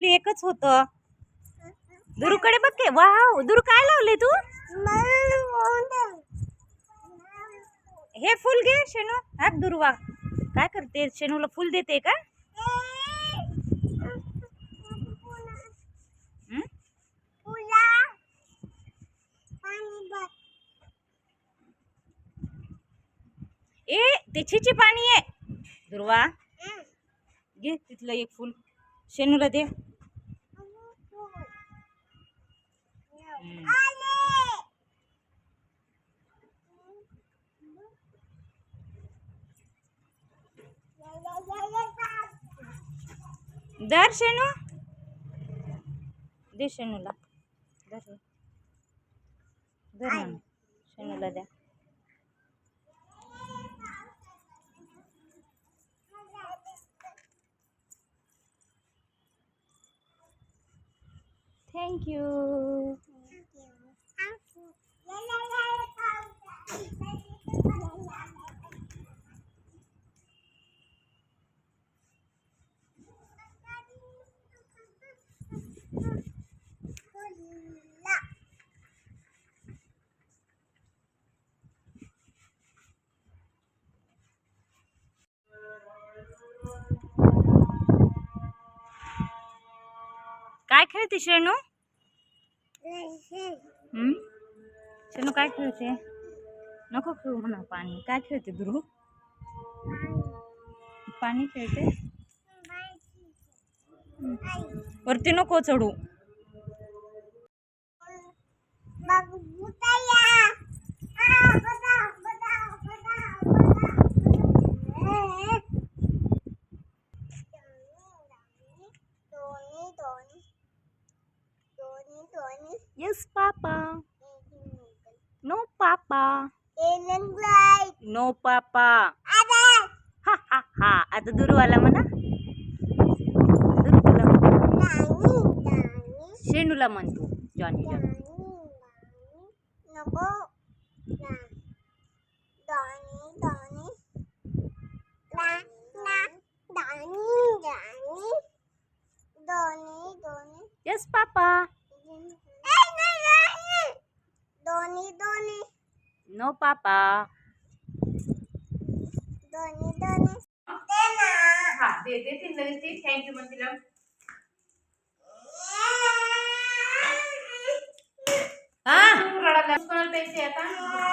एकच होतं. दुरूकडे बघ के. वाव, दुरू काय लावले तू? हे फुल घे शेनू. हा दुर्वा काय करते? शेनूला फुल देते का? ए त्याची पाणी आहे दुर्वा. घे तिथलं एक फुल शेनूला दे. दर शेनू दे शेनूला. दर दर शेनूला द्या. Thank you. काय खेळते शेनू? शेनू काय खेळते? नको खेळू म्हणा पाणी. काय खेळते दुरू? पाणी खेळते. वरती नको चढू. Yes, Papa. No, Papa. No, Papa. Ha ha ha. आता दुरू आला म्हणा. दुरू तुला शेनूला म्हणतो Johnny Johnny. Yes, Papa. No, Papa. हा दे दे ती थँक्यू मग तिला. हा रडायला पैसे आता.